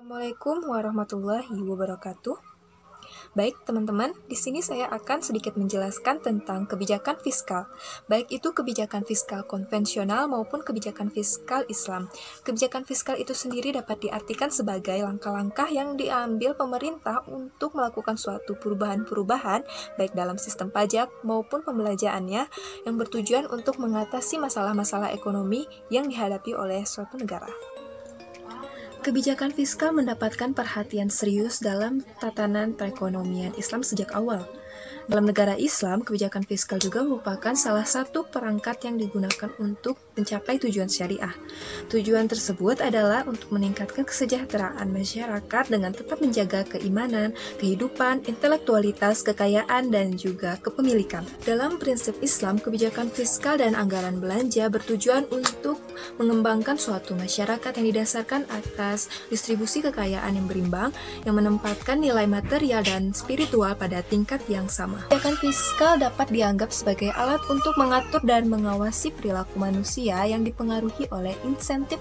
Assalamualaikum warahmatullahi wabarakatuh. Baik, teman-teman, di sini saya akan sedikit menjelaskan tentang kebijakan fiskal, baik itu kebijakan fiskal konvensional maupun kebijakan fiskal Islam. Kebijakan fiskal itu sendiri dapat diartikan sebagai langkah-langkah yang diambil pemerintah untuk melakukan suatu perubahan-perubahan, baik dalam sistem pajak maupun pembelanjaannya, yang bertujuan untuk mengatasi masalah-masalah ekonomi yang dihadapi oleh suatu negara. Kebijakan fiskal mendapatkan perhatian serius dalam tatanan perekonomian Islam sejak awal. Dalam negara Islam, kebijakan fiskal juga merupakan salah satu perangkat yang digunakan untuk mencapai tujuan syariah. Tujuan tersebut adalah untuk meningkatkan kesejahteraan masyarakat dengan tetap menjaga keimanan, kehidupan, intelektualitas, kekayaan, dan juga kepemilikan. Dalam prinsip Islam, kebijakan fiskal dan anggaran belanja bertujuan untuk mengembangkan suatu masyarakat yang didasarkan atas distribusi kekayaan yang berimbang, yang menempatkan nilai material dan spiritual pada tingkat yang sama. Kebijakan fiskal dapat dianggap sebagai alat untuk mengatur dan mengawasi perilaku manusia yang dipengaruhi oleh insentif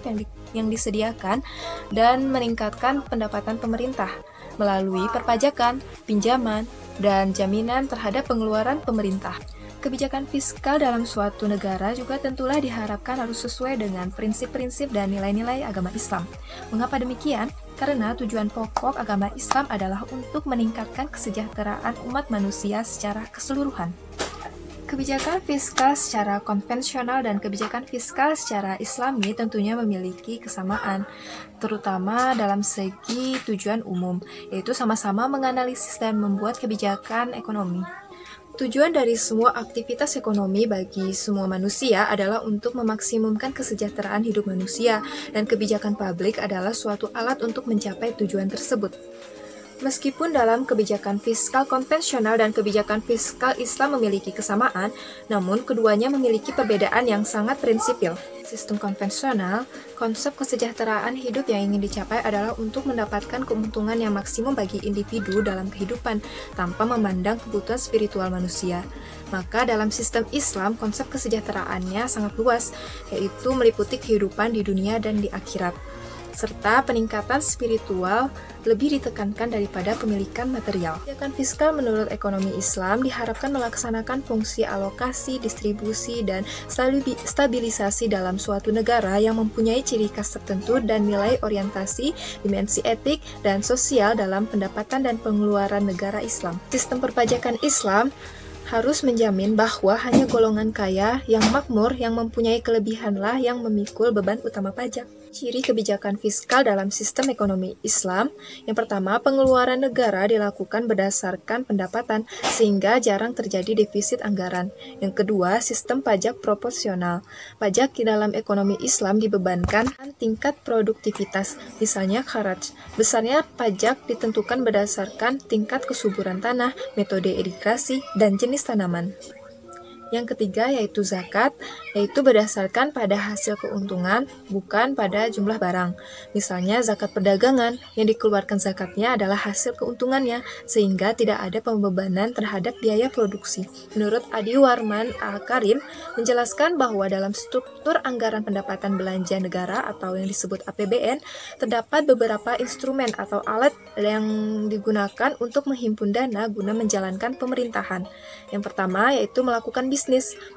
yang disediakan dan meningkatkan pendapatan pemerintah melalui perpajakan, pinjaman, dan jaminan terhadap pengeluaran pemerintah. Kebijakan fiskal dalam suatu negara juga tentulah diharapkan harus sesuai dengan prinsip-prinsip dan nilai-nilai agama Islam. Mengapa demikian? Karena tujuan pokok agama Islam adalah untuk meningkatkan kesejahteraan umat manusia secara keseluruhan. Kebijakan fiskal secara konvensional dan kebijakan fiskal secara Islami tentunya memiliki kesamaan, terutama dalam segi tujuan umum, yaitu sama-sama menganalisis dan membuat kebijakan ekonomi. Tujuan dari semua aktivitas ekonomi bagi semua manusia adalah untuk memaksimumkan kesejahteraan hidup manusia, dan kebijakan publik adalah suatu alat untuk mencapai tujuan tersebut. Meskipun dalam kebijakan fiskal konvensional dan kebijakan fiskal Islam memiliki kesamaan, namun keduanya memiliki perbedaan yang sangat prinsipil. Sistem konvensional, konsep kesejahteraan hidup yang ingin dicapai adalah untuk mendapatkan keuntungan yang maksimum bagi individu dalam kehidupan tanpa memandang kebutuhan spiritual manusia. Maka dalam sistem Islam, konsep kesejahteraannya sangat luas, yaitu meliputi kehidupan di dunia dan di akhirat, serta peningkatan spiritual lebih ditekankan daripada pemilikan material. Kebijakan fiskal menurut ekonomi Islam diharapkan melaksanakan fungsi alokasi, distribusi, dan stabilisasi dalam suatu negara yang mempunyai ciri khas tertentu dan nilai orientasi, dimensi etik, dan sosial dalam pendapatan dan pengeluaran negara Islam. Sistem perpajakan Islam harus menjamin bahwa hanya golongan kaya yang makmur yang mempunyai kelebihanlah yang memikul beban utama pajak. Ciri kebijakan fiskal dalam sistem ekonomi Islam: yang pertama, pengeluaran negara dilakukan berdasarkan pendapatan sehingga jarang terjadi defisit anggaran. Yang kedua, sistem pajak proporsional. Pajak di dalam ekonomi Islam dibebankan tingkat produktivitas, misalnya kharaj. Besarnya pajak ditentukan berdasarkan tingkat kesuburan tanah, metode irigasi, dan jenis tanaman. Yang ketiga yaitu zakat, yaitu berdasarkan pada hasil keuntungan, bukan pada jumlah barang. Misalnya zakat perdagangan, yang dikeluarkan zakatnya adalah hasil keuntungannya, sehingga tidak ada pembebanan terhadap biaya produksi. Menurut Adi Warman Al-Karim, menjelaskan bahwa dalam struktur anggaran pendapatan belanja negara atau yang disebut APBN, terdapat beberapa instrumen atau alat yang digunakan untuk menghimpun dana guna menjalankan pemerintahan. Yang pertama yaitu melakukan bisnis.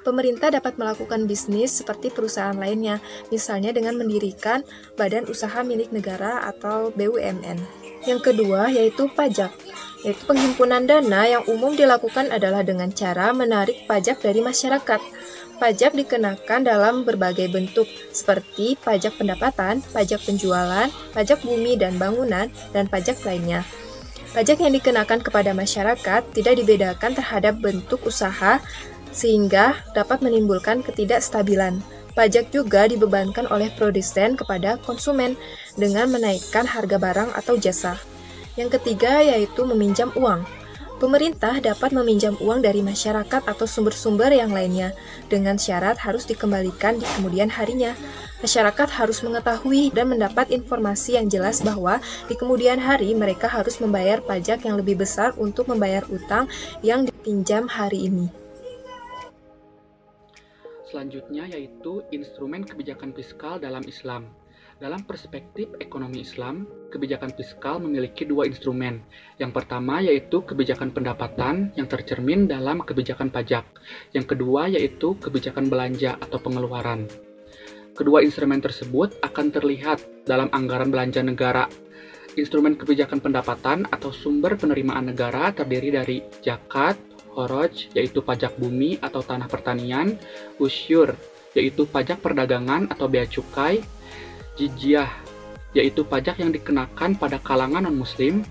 Pemerintah dapat melakukan bisnis seperti perusahaan lainnya, misalnya dengan mendirikan badan usaha milik negara atau BUMN. Yang kedua yaitu pajak, yaitu penghimpunan dana yang umum dilakukan adalah dengan cara menarik pajak dari masyarakat. Pajak dikenakan dalam berbagai bentuk, seperti pajak pendapatan, pajak penjualan, pajak bumi dan bangunan, dan pajak lainnya. Pajak yang dikenakan kepada masyarakat tidak dibedakan terhadap bentuk usaha, sehingga dapat menimbulkan ketidakstabilan. Pajak juga dibebankan oleh produsen kepada konsumen dengan menaikkan harga barang atau jasa. Yang ketiga yaitu meminjam uang. Pemerintah dapat meminjam uang dari masyarakat atau sumber-sumber yang lainnya, dengan syarat harus dikembalikan di kemudian harinya. Masyarakat harus mengetahui dan mendapat informasi yang jelas bahwa di kemudian hari mereka harus membayar pajak yang lebih besar untuk membayar utang yang dipinjam hari ini. Selanjutnya yaitu instrumen kebijakan fiskal dalam Islam. Dalam perspektif ekonomi Islam, kebijakan fiskal memiliki dua instrumen. Yang pertama yaitu kebijakan pendapatan yang tercermin dalam kebijakan pajak. Yang kedua yaitu kebijakan belanja atau pengeluaran. Kedua instrumen tersebut akan terlihat dalam anggaran belanja negara. Instrumen kebijakan pendapatan atau sumber penerimaan negara terdiri dari zakat, kharaj, yaitu pajak bumi atau tanah pertanian, usyur, yaitu pajak perdagangan atau bea cukai, jizyah, yaitu pajak yang dikenakan pada kalangan non-muslim,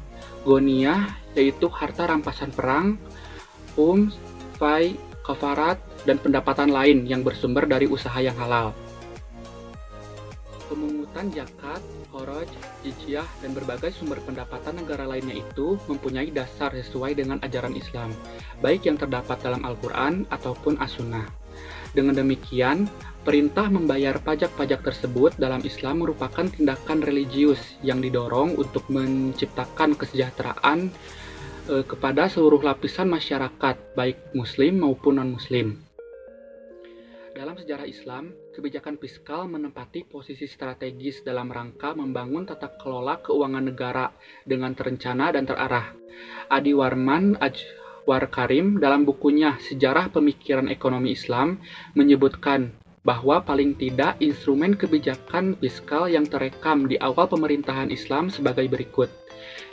ghanimah, yaitu harta rampasan perang, khums, fai, kafarat, dan pendapatan lain yang bersumber dari usaha yang halal. Pemungutan zakat, kharaj, jizyah, dan berbagai sumber pendapatan negara lainnya itu mempunyai dasar sesuai dengan ajaran Islam, baik yang terdapat dalam Al-Quran ataupun As-Sunnah. Dengan demikian, perintah membayar pajak-pajak tersebut dalam Islam merupakan tindakan religius yang didorong untuk menciptakan kesejahteraan kepada seluruh lapisan masyarakat, baik muslim maupun non-muslim. Dalam sejarah Islam, kebijakan fiskal menempati posisi strategis dalam rangka membangun tata kelola keuangan negara dengan terencana dan terarah. Adi Warman Karim dalam bukunya Sejarah Pemikiran Ekonomi Islam menyebutkan bahwa paling tidak instrumen kebijakan fiskal yang terekam di awal pemerintahan Islam sebagai berikut.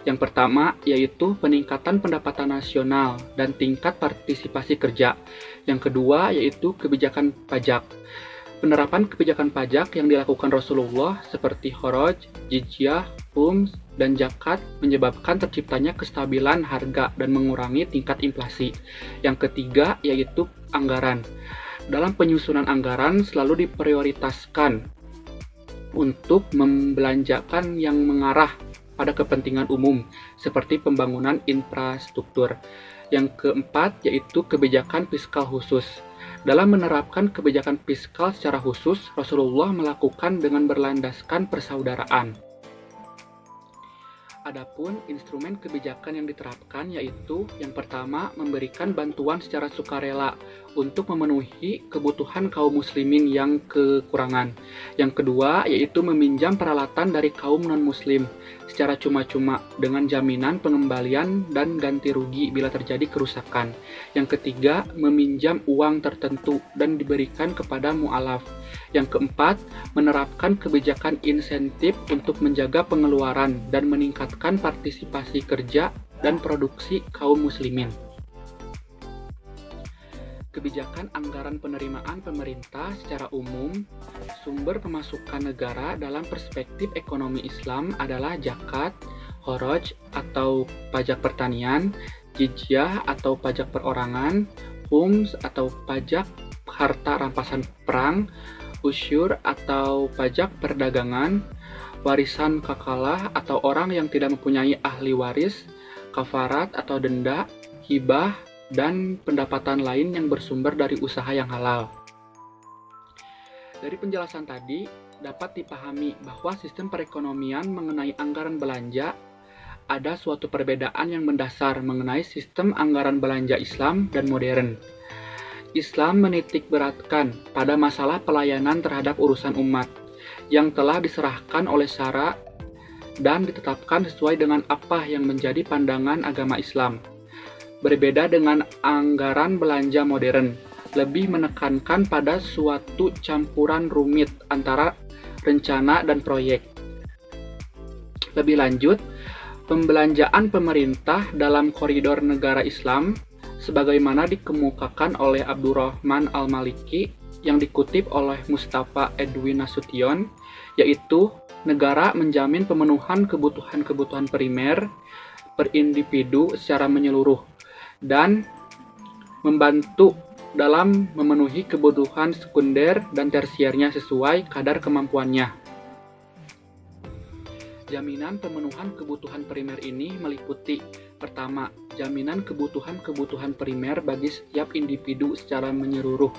Yang pertama yaitu peningkatan pendapatan nasional dan tingkat partisipasi kerja. Yang kedua yaitu kebijakan pajak. Penerapan kebijakan pajak yang dilakukan Rasulullah seperti kharaj, jizyah, khums, dan zakat menyebabkan terciptanya kestabilan harga dan mengurangi tingkat inflasi. Yang ketiga yaitu anggaran. Dalam penyusunan anggaran selalu diprioritaskan untuk membelanjakan yang mengarah pada kepentingan umum seperti pembangunan infrastruktur. Yang keempat yaitu kebijakan fiskal khusus. Dalam menerapkan kebijakan fiskal secara khusus, Rasulullah melakukan dengan berlandaskan persaudaraan. Adapun instrumen kebijakan yang diterapkan yaitu yang pertama memberikan bantuan secara sukarela untuk memenuhi kebutuhan kaum muslimin yang kekurangan. Yang kedua yaitu meminjam peralatan dari kaum non-muslim secara cuma-cuma dengan jaminan pengembalian dan ganti rugi bila terjadi kerusakan. Yang ketiga meminjam uang tertentu dan diberikan kepada mu'alaf. Yang keempat menerapkan kebijakan insentif untuk menjaga pengeluaran dan meningkatkan partisipasi kerja dan produksi kaum muslimin. Kebijakan anggaran penerimaan pemerintah secara umum, sumber pemasukan negara dalam perspektif ekonomi Islam adalah zakat, kharaj atau pajak pertanian, jizyah atau pajak perorangan, khums atau pajak harta rampasan perang, usyur atau pajak perdagangan, warisan kakalah atau orang yang tidak mempunyai ahli waris, kafarat atau denda, hibah, dan pendapatan lain yang bersumber dari usaha yang halal. Dari penjelasan tadi, dapat dipahami bahwa sistem perekonomian mengenai anggaran belanja ada suatu perbedaan yang mendasar mengenai sistem anggaran belanja Islam dan modern. Islam menitik beratkan pada masalah pelayanan terhadap urusan umat yang telah diserahkan oleh syara dan ditetapkan sesuai dengan apa yang menjadi pandangan agama Islam. Berbeda dengan anggaran belanja modern, lebih menekankan pada suatu campuran rumit antara rencana dan proyek. Lebih lanjut, pembelanjaan pemerintah dalam koridor negara Islam sebagaimana dikemukakan oleh Abdurrahman Al-Maliki yang dikutip oleh Mustafa Edwin Nasution, yaitu negara menjamin pemenuhan kebutuhan-kebutuhan primer per individu secara menyeluruh dan membantu dalam memenuhi kebutuhan sekunder dan tersiernya sesuai kadar kemampuannya. Jaminan pemenuhan kebutuhan primer ini meliputi pertama, jaminan kebutuhan-kebutuhan primer bagi setiap individu secara menyeluruh.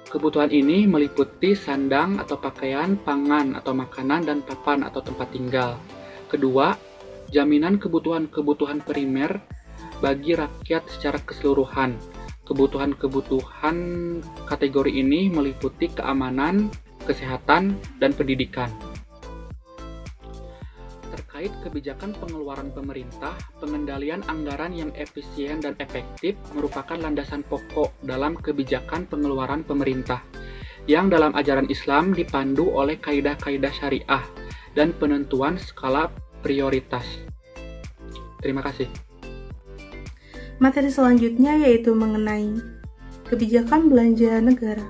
Kebutuhan ini meliputi sandang atau pakaian, pangan atau makanan, dan papan atau tempat tinggal. Kedua, jaminan kebutuhan-kebutuhan primer bagi rakyat secara keseluruhan. Kebutuhan-kebutuhan kategori ini meliputi keamanan, kesehatan, dan pendidikan. Terkait kebijakan pengeluaran pemerintah, pengendalian anggaran yang efisien dan efektif merupakan landasan pokok dalam kebijakan pengeluaran pemerintah, yang dalam ajaran Islam dipandu oleh kaidah-kaidah syariah dan penentuan skala prioritas. Terima kasih. Materi selanjutnya yaitu mengenai kebijakan belanja negara.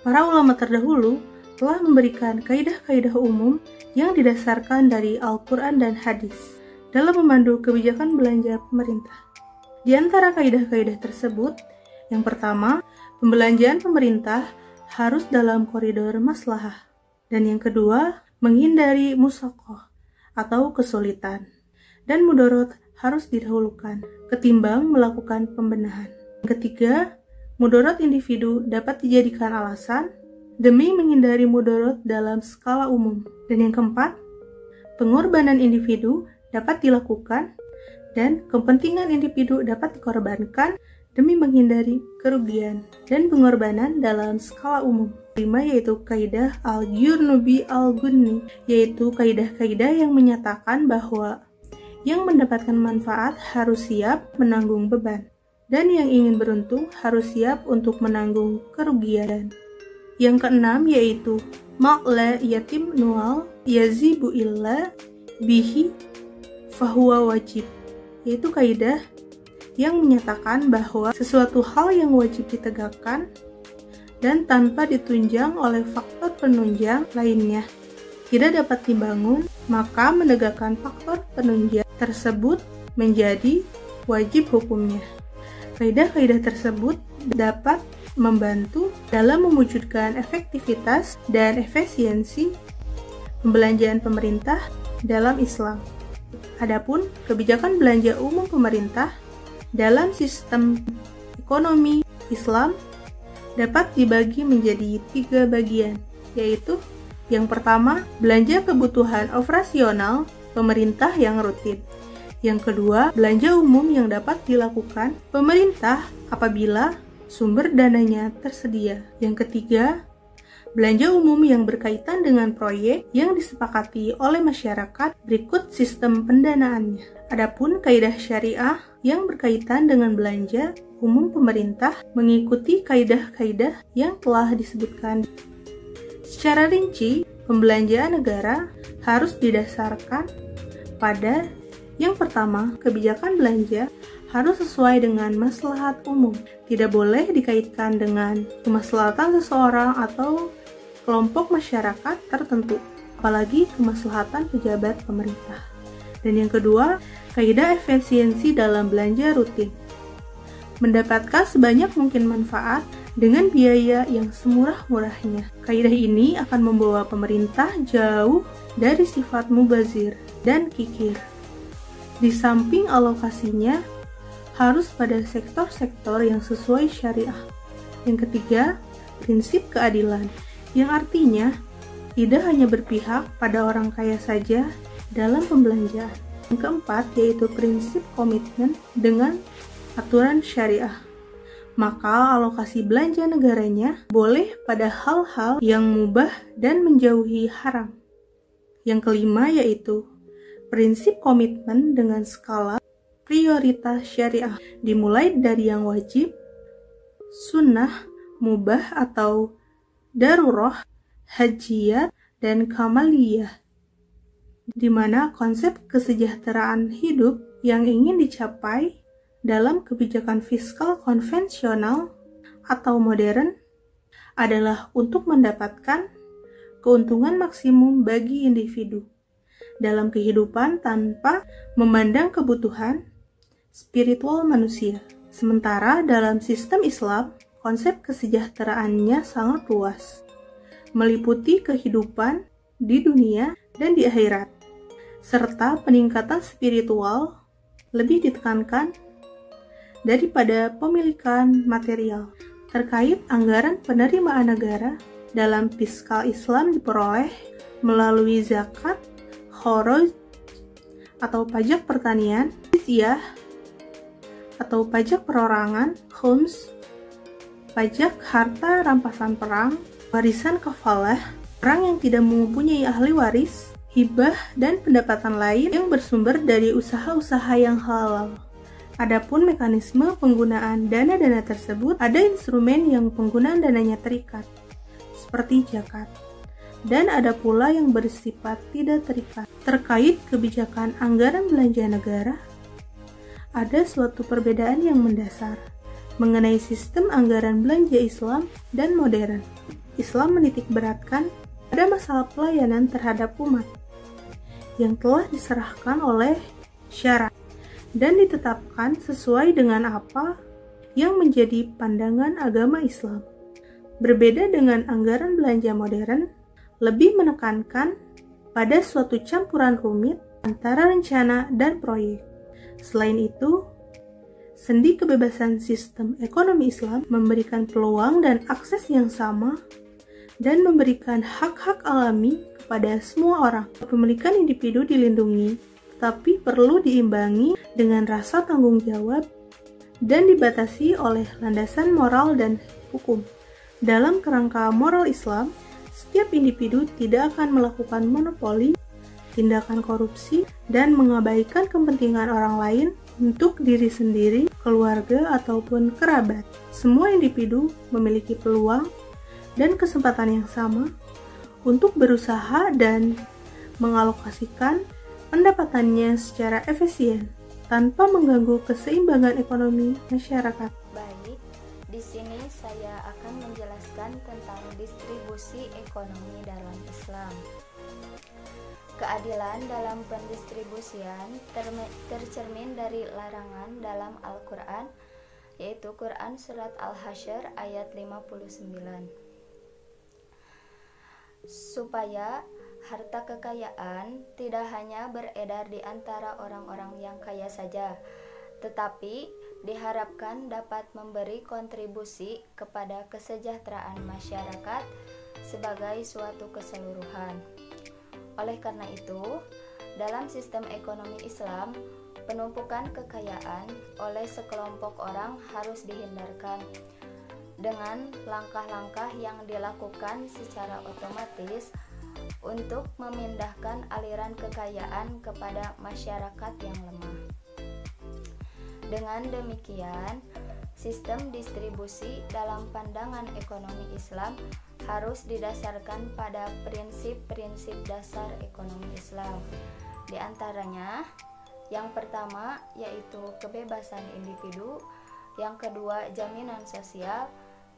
Para ulama terdahulu telah memberikan kaidah-kaidah umum yang didasarkan dari Al-Quran dan Hadis dalam memandu kebijakan belanja pemerintah. Di antara kaidah-kaidah tersebut, yang pertama, pembelanjaan pemerintah harus dalam koridor maslahah. Dan yang kedua, menghindari musaqqah atau kesulitan. Dan mudorot harus didahulukan ketimbang melakukan pembenahan. Yang ketiga, mudorot individu dapat dijadikan alasan demi menghindari mudorot dalam skala umum. Dan yang keempat, pengorbanan individu dapat dilakukan dan kepentingan individu dapat dikorbankan demi menghindari kerugian dan pengorbanan dalam skala umum. Kelima yaitu kaidah al-Jurnubi al-Gunni, yaitu kaidah-kaidah yang menyatakan bahwa yang mendapatkan manfaat harus siap menanggung beban dan yang ingin beruntung harus siap untuk menanggung kerugian. Yang keenam yaitu ma'la yatim nual yazibu illa bihi fahuwa wajib, yaitu kaidah yang menyatakan bahwa sesuatu hal yang wajib ditegakkan dan tanpa ditunjang oleh faktor penunjang lainnya tidak dapat dibangun, maka menegakkan faktor penunjang tersebut menjadi wajib hukumnya. Kaidah-kaidah tersebut dapat membantu dalam mewujudkan efektivitas dan efisiensi pembelanjaan pemerintah dalam Islam. Adapun kebijakan belanja umum pemerintah dalam sistem ekonomi Islam dapat dibagi menjadi 3 bagian, yaitu yang pertama, belanja kebutuhan operasional pemerintah yang rutin. Yang kedua, belanja umum yang dapat dilakukan pemerintah apabila sumber dananya tersedia. Yang ketiga, belanja umum yang berkaitan dengan proyek yang disepakati oleh masyarakat berikut sistem pendanaannya. Adapun kaidah syariah yang berkaitan dengan belanja umum pemerintah mengikuti kaidah-kaidah yang telah disebutkan. Secara rinci, pembelanjaan negara harus didasarkan pada yang pertama, kebijakan belanja harus sesuai dengan maslahat umum. Tidak boleh dikaitkan dengan kemaslahatan seseorang atau kelompok masyarakat tertentu, apalagi kemaslahatan pejabat pemerintah. Dan yang kedua, kaidah efisiensi dalam belanja rutin. Mendapatkan sebanyak mungkin manfaat dengan biaya yang semurah-murahnya. Kaidah ini akan membawa pemerintah jauh dari sifat mubazir dan kikir. Di samping alokasinya harus pada sektor-sektor yang sesuai syariah. Yang ketiga, prinsip keadilan, yang artinya tidak hanya berpihak pada orang kaya saja dalam pembelanjaan. Yang keempat, yaitu prinsip komitmen dengan aturan syariah. Maka alokasi belanja negaranya boleh pada hal-hal yang mubah dan menjauhi haram. Yang kelima, yaitu prinsip komitmen dengan skala prioritas syariah, dimulai dari yang wajib, sunnah, mubah atau daruroh, hajiyah, dan kamaliyah, di mana konsep kesejahteraan hidup yang ingin dicapai dalam kebijakan fiskal konvensional atau modern adalah untuk mendapatkan keuntungan maksimum bagi individu dalam kehidupan tanpa memandang kebutuhan spiritual manusia. Sementara dalam sistem Islam, konsep kesejahteraannya sangat luas, meliputi kehidupan di dunia dan di akhirat, serta peningkatan spiritual lebih ditekankan daripada pemilikan material. Terkait anggaran penerimaan negara dalam fiskal Islam diperoleh melalui zakat, khoroj atau pajak pertanian, jizyah atau pajak perorangan, khums, pajak harta rampasan perang, warisan kafalah, orang yang tidak mempunyai ahli waris, hibah, dan pendapatan lain yang bersumber dari usaha-usaha yang halal. Adapun mekanisme penggunaan dana-dana tersebut, ada instrumen yang penggunaan dananya terikat, seperti zakat, dan ada pula yang bersifat tidak terikat. Terkait kebijakan anggaran belanja negara, ada suatu perbedaan yang mendasar mengenai sistem anggaran belanja Islam dan modern. Islam menitik beratkan pada masalah pelayanan terhadap umat yang telah diserahkan oleh syara dan ditetapkan sesuai dengan apa yang menjadi pandangan agama Islam. Berbeda dengan anggaran belanja modern, lebih menekankan pada suatu campuran rumit antara rencana dan proyek. Selain itu, sendi kebebasan sistem ekonomi Islam memberikan peluang dan akses yang sama dan memberikan hak-hak alami kepada semua orang. Kepemilikan individu dilindungi, tapi perlu diimbangi dengan rasa tanggung jawab dan dibatasi oleh landasan moral dan hukum. Dalam kerangka moral Islam, setiap individu tidak akan melakukan monopoli, tindakan korupsi, dan mengabaikan kepentingan orang lain untuk diri sendiri, keluarga, ataupun kerabat. Semua individu memiliki peluang dan kesempatan yang sama untuk berusaha dan mengalokasikan pendapatannya secara efisien tanpa mengganggu keseimbangan ekonomi masyarakat. Baik, di sini saya akan menjelaskan tentang distribusi ekonomi dalam Islam. Keadilan dalam pendistribusian tercermin dari larangan dalam Al-Quran, yaitu Quran Surat Al-Hasyr ayat 59. Supaya harta kekayaan tidak hanya beredar di antara orang-orang yang kaya saja, tetapi diharapkan dapat memberi kontribusi kepada kesejahteraan masyarakat sebagai suatu keseluruhan. Oleh karena itu, dalam sistem ekonomi Islam, penumpukan kekayaan oleh sekelompok orang harus dihindarkan dengan langkah-langkah yang dilakukan secara otomatis untuk memindahkan aliran kekayaan kepada masyarakat yang lemah. Dengan demikian, sistem distribusi dalam pandangan ekonomi Islam harus didasarkan pada prinsip-prinsip dasar ekonomi Islam. Di antaranya, yang pertama yaitu kebebasan individu, yang kedua jaminan sosial,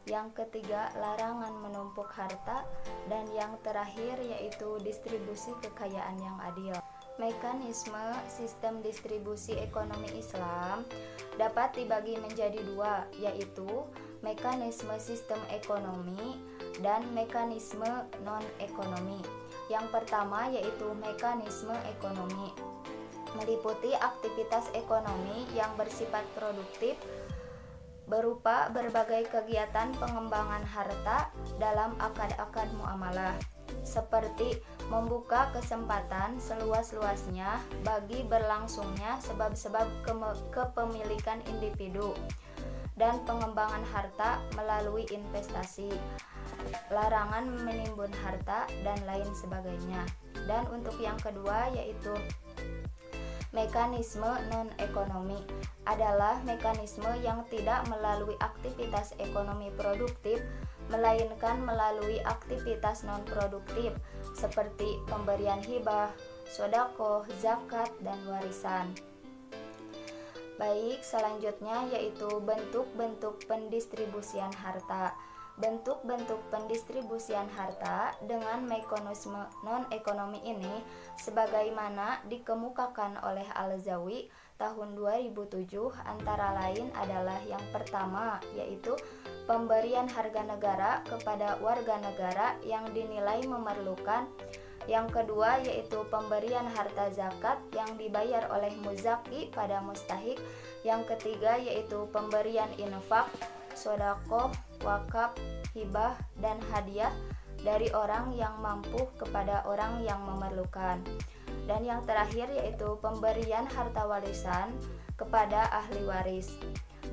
yang ketiga larangan menumpuk harta, dan yang terakhir yaitu distribusi kekayaan yang adil. Mekanisme sistem distribusi ekonomi Islam dapat dibagi menjadi dua, yaitu mekanisme sistem ekonomi dan mekanisme non-ekonomi. Yang pertama yaitu mekanisme ekonomi, meliputi aktivitas ekonomi yang bersifat produktif berupa berbagai kegiatan pengembangan harta dalam akad-akad muamalah, seperti membuka kesempatan seluas-luasnya bagi berlangsungnya sebab-sebab kepemilikan individu, dan pengembangan harta melalui investasi, larangan menimbun harta, dan lain sebagainya. Dan untuk yang kedua yaitu mekanisme non-ekonomi, adalah mekanisme yang tidak melalui aktivitas ekonomi produktif, melainkan melalui aktivitas non-produktif seperti pemberian hibah, sedekah, zakat, dan warisan. Baik, selanjutnya yaitu bentuk-bentuk pendistribusian harta. Bentuk-bentuk pendistribusian harta dengan mekanisme non-ekonomi ini sebagaimana dikemukakan oleh Al-Zawi tahun 2007 antara lain adalah yang pertama yaitu pemberian harga negara kepada warga negara yang dinilai memerlukan. Yang kedua yaitu pemberian harta zakat yang dibayar oleh muzaki pada mustahik. Yang ketiga yaitu pemberian infak, sedekah, wakaf, hibah, dan hadiah dari orang yang mampu kepada orang yang memerlukan. Dan yang terakhir yaitu pemberian harta warisan kepada ahli waris.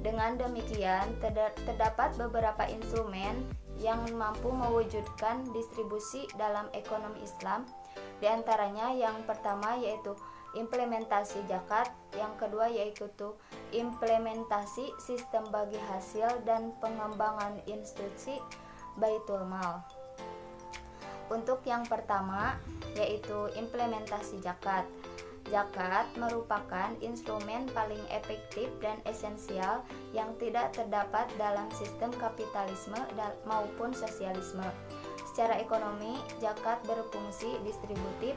Dengan demikian, terdapat beberapa instrumen yang mampu mewujudkan distribusi dalam ekonomi Islam Di antaranya yang pertama yaitu implementasi zakat, yang kedua yaitu implementasi sistem bagi hasil dan pengembangan institusi Baitul Mal. Untuk yang pertama yaitu implementasi zakat. Zakat merupakan instrumen paling efektif dan esensial yang tidak terdapat dalam sistem kapitalisme maupun sosialisme. Secara ekonomi, zakat berfungsi distributif,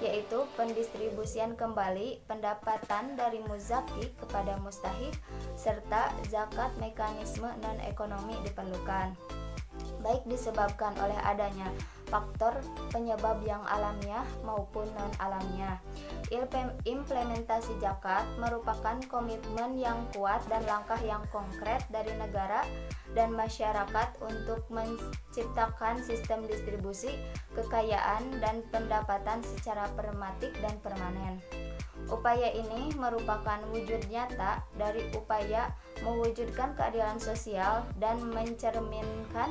yaitu pendistribusian kembali pendapatan dari muzaki kepada mustahik, serta zakat mekanisme non-ekonomi diperlukan, baik disebabkan oleh adanya faktor penyebab yang alamiah maupun non-alamiah. Implementasi zakat merupakan komitmen yang kuat dan langkah yang konkret dari negara dan masyarakat untuk menciptakan sistem distribusi kekayaan dan pendapatan secara pragmatik dan permanen. Upaya ini merupakan wujud nyata dari upaya mewujudkan keadilan sosial dan mencerminkan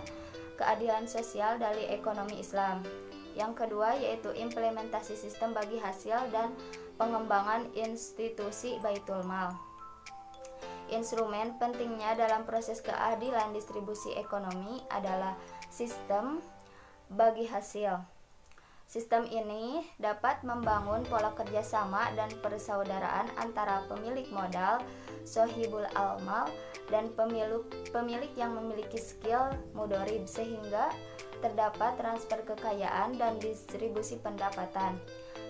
keadilan sosial dari ekonomi Islam. Yang kedua yaitu implementasi sistem bagi hasil dan pengembangan institusi Baitul Mal. Instrumen pentingnya dalam proses keadilan distribusi ekonomi adalah sistem bagi hasil. Sistem ini dapat membangun pola kerjasama dan persaudaraan antara pemilik modal, sohibul amal, dan pemilik yang memiliki skill mudorib, sehingga terdapat transfer kekayaan dan distribusi pendapatan.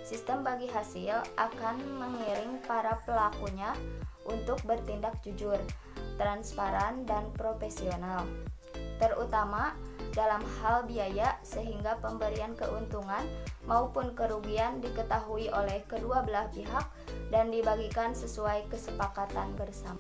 Sistem bagi hasil akan mengiring para pelakunya untuk bertindak jujur, transparan, dan profesional, terutama dalam hal biaya, sehingga pemberian keuntungan maupun kerugian diketahui oleh kedua belah pihak dan dibagikan sesuai kesepakatan bersama.